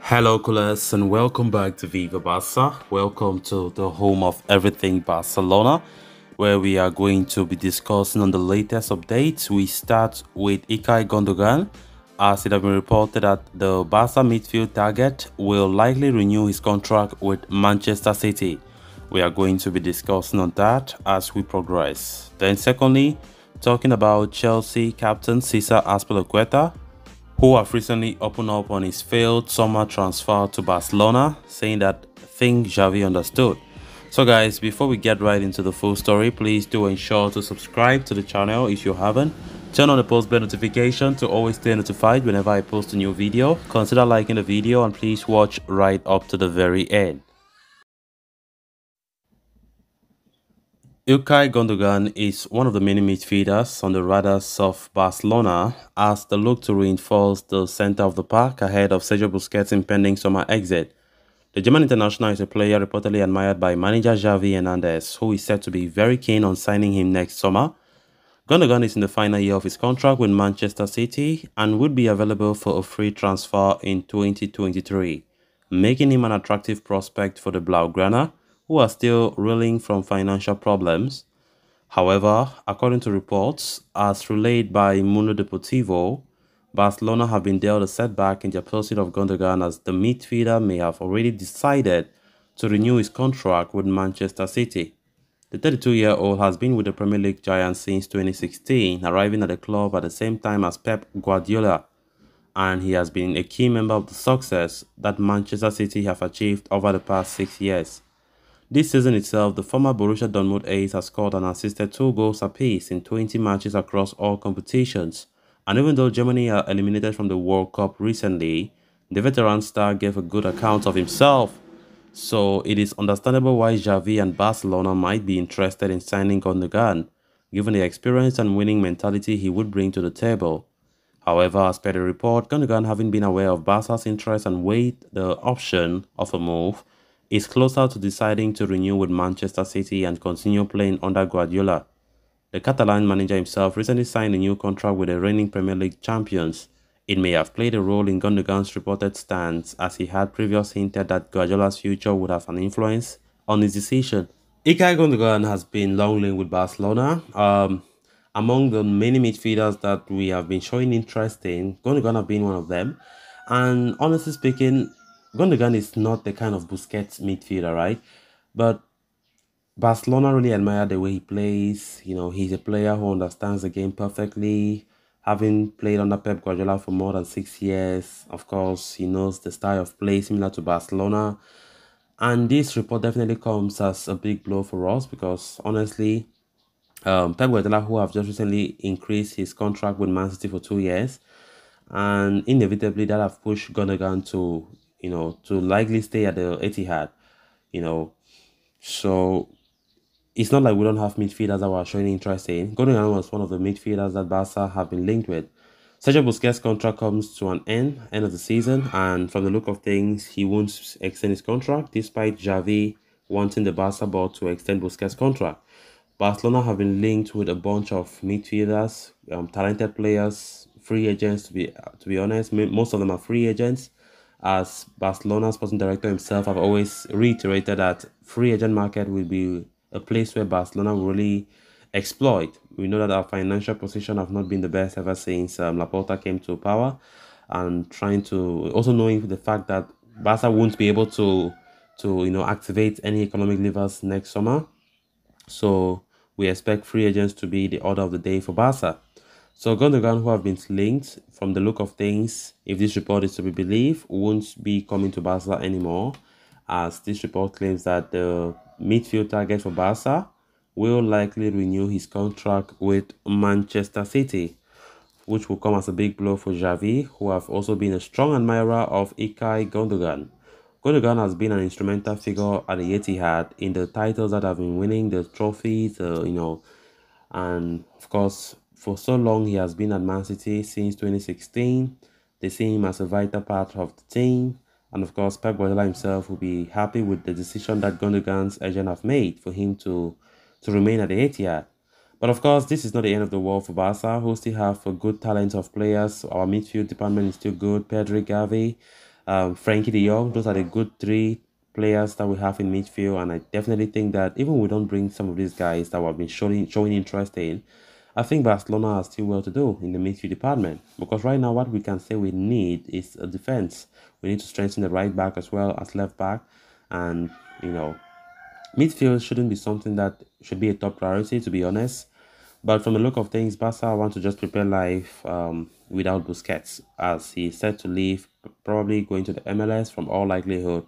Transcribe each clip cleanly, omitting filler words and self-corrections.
Hello, Coolers, and welcome back to Viva Barca. Welcome to the home of everything Barcelona, where we are going to be discussing on the latest updates. We start with Ilkay Gondugan, as it has been reported that the Barca midfield target will likely renew his contract with Manchester City. We are going to be discussing on that as we progress. Then secondly, talking about Chelsea captain Cesar Azpilicueta, who have recently opened up on his failed summer transfer to Barcelona, saying that thing Xavi understood. So guys, before we get right into the full story, please do ensure to subscribe to the channel if you haven't. Turn on the post bell notification to always stay notified whenever I post a new video. Consider liking the video and please watch right up to the very end. Ilkay Gondugan is one of the many midfielders on the radars of Barcelona as they look to reinforce the center of the park ahead of Sergio Busquets' impending summer exit. The German international is a player reportedly admired by manager Xavi Hernandez, who is said to be very keen on signing him next summer. Gondugan is in the final year of his contract with Manchester City and would be available for a free transfer in 2023, making him an attractive prospect for the Blaugrana, who are still reeling from financial problems. However, according to reports, as relayed by Mundo Deportivo, Barcelona have been dealt a setback in their pursuit of Gondogan as the midfielder may have already decided to renew his contract with Manchester City. The 32-year-old has been with the Premier League giants since 2016, arriving at the club at the same time as Pep Guardiola, and he has been a key member of the success that Manchester City have achieved over the past 6 years. This season itself, the former Borussia Dortmund ace has scored and assisted 2 goals apiece in 20 matches across all competitions. And even though Germany are eliminated from the World Cup recently, the veteran star gave a good account of himself. So it is understandable why Xavi and Barcelona might be interested in signing Gondogan, given the experience and winning mentality he would bring to the table. However, as per the report, Gundogan, having been aware of Barca's interest and weighed the option of a move, is closer to deciding to renew with Manchester City and continue playing under Guardiola. The Catalan manager himself recently signed a new contract with the reigning Premier League champions. It may have played a role in Gundogan's reported stance, as he had previously hinted that Guardiola's future would have an influence on his decision. Ilkay Gondugan has been long linked with Barcelona. Among the many midfielders that we have been showing interest in, Gondogan have been one of them. And honestly speaking, Gondogan is not the kind of Busquets midfielder, right? But Barcelona really admire the way he plays. You know, he's a player who understands the game perfectly. Having played under Pep Guardiola for more than 6 years, of course, he knows the style of play similar to Barcelona. And this report definitely comes as a big blow for us because honestly, Pep Guardiola, who have just recently increased his contract with Man City for 2 years, and inevitably that have pushed Gundogan to, to likely stay at the Etihad, you know. So it's not like we don't have midfielders that were showing interest in. Gundogan was one of the midfielders that Barca have been linked with. Sergio Busquets' contract comes to an end of the season, and from the look of things, he won't extend his contract, despite Xavi wanting the Barca board to extend Busquets' contract. Barcelona have been linked with a bunch of midfielders, talented players, free agents. To be honest, most of them are free agents. As Barcelona's sporting director himself have always reiterated that free agent market will be a place where Barcelona will really exploit. We know that our financial position have not been the best ever since Laporta came to power, and trying to also knowing the fact that Barca won't be able to activate any economic levers next summer. So we expect free agents to be the order of the day for Barca. So Gundogan, who have been linked from the look of things, if this report is to be believed, won't be coming to Barca anymore, as this report claims that the midfield target for Barca will likely renew his contract with Manchester City, which will come as a big blow for Xavi, who have also been a strong admirer of Ilkay Gondogan. Gondogan has been an instrumental figure at the Etihad in the titles that have been winning, the trophies, and of course, for so long he has been at Man City since 2016. They see him as a vital part of the team, and of course, Pep Guardiola himself will be happy with the decision that Gondogan's agent have made for him to remain at the Etihad. But of course, this is not the end of the world for Barca, who still have a good talent of players. Our midfield department is still good. Pedri, Gavi, Frankie de Jong. Those are the good three players that we have in midfield, and I definitely think that even we don't bring some of these guys that have been showing interest in, I think Barcelona has still well to do in the midfield department, because right now what we can say we need is a defense. We need to strengthen the right back as well as left back, and you know midfield shouldn't be something that should be a top priority, to be honest. But from the look of things, Barca want to just prepare life without Busquets, as he's set to leave, probably going to the MLS from all likelihood.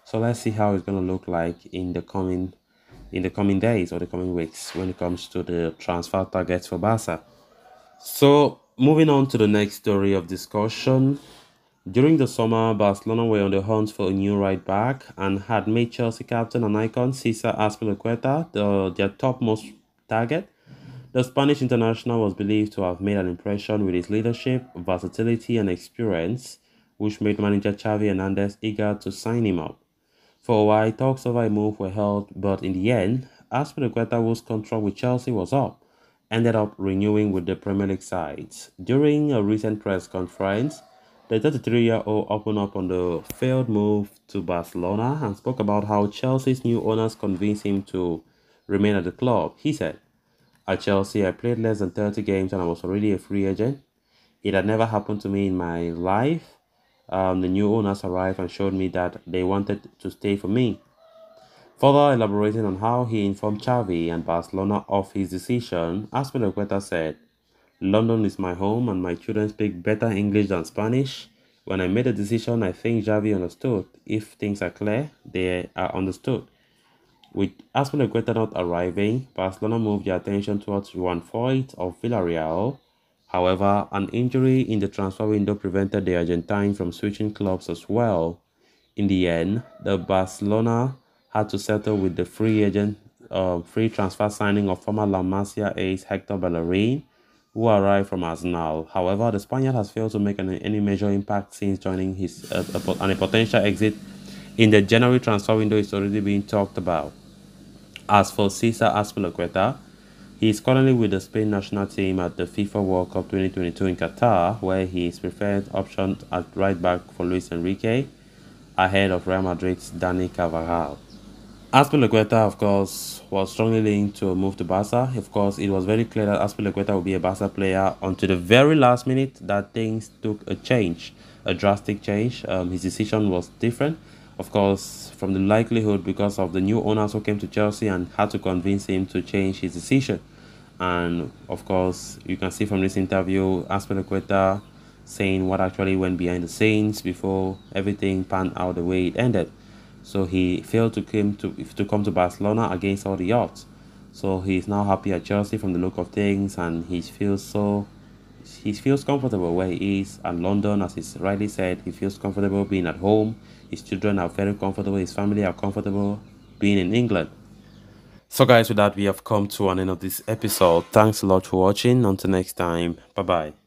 So let's see how it's going to look like in the coming days or the coming weeks when it comes to the transfer targets for Barca. So moving on to the next story of discussion. During the summer, Barcelona were on the hunt for a new right back and had made Chelsea captain and icon Cesar Azpilicueta their topmost target. The Spanish international was believed to have made an impression with his leadership, versatility, and experience, which made manager Xavi Hernandez eager to sign him up. For a while, talks over a move were held, but in the end, Azpilicueta, whose contract with Chelsea was up, ended up renewing with the Premier League sides. During a recent press conference, the 33-year-old opened up on the failed move to Barcelona and spoke about how Chelsea's new owners convinced him to remain at the club. He said, "At Chelsea, I played less than 30 games and I was already a free agent. It had never happened to me in my life. The new owners arrived and showed me that they wanted to stay for me." Further elaborating on how he informed Xavi and Barcelona of his decision, Azpilicueta said, "London is my home and my children speak better English than Spanish. When I made a decision, I think Xavi understood. If things are clear, they are understood." With Azpilicueta not arriving, Barcelona moved their attention towards Juan Foyt of Villarreal. However, an injury in the transfer window prevented the Argentine from switching clubs as well. In the end, the Barcelona had to settle with the free transfer signing of former La Masia ace Hector Bellerin, who arrived from Arsenal. However, the Spaniard has failed to make any major impact since joining and a potential exit in the January transfer window is already being talked about. As for Cesar Azpilicueta, he is currently with the Spain national team at the FIFA World Cup 2022 in Qatar, where he is preferred option at right back for Luis Enrique, ahead of Real Madrid's Dani Carvajal. Azpilicueta, of course, was strongly linked to a move to Barca. Of course, it was very clear that Azpilicueta would be a Barca player until the very last minute that things took a change, a drastic change. His decision was different. Of course, from the likelihood because of the new owners who came to Chelsea and had to convince him to change his decision. And of course, you can see from this interview, Azpilicueta saying what actually went behind the scenes before everything panned out the way it ended. So he failed to come to Barcelona against all the odds. So he's now happy at Chelsea from the look of things, and he feels comfortable where he is. And London, as he's rightly said, he feels comfortable being at home. His children are very comfortable. His family are comfortable being in England. So guys, with that, we have come to an end of this episode. Thanks a lot for watching. Until next time, bye bye.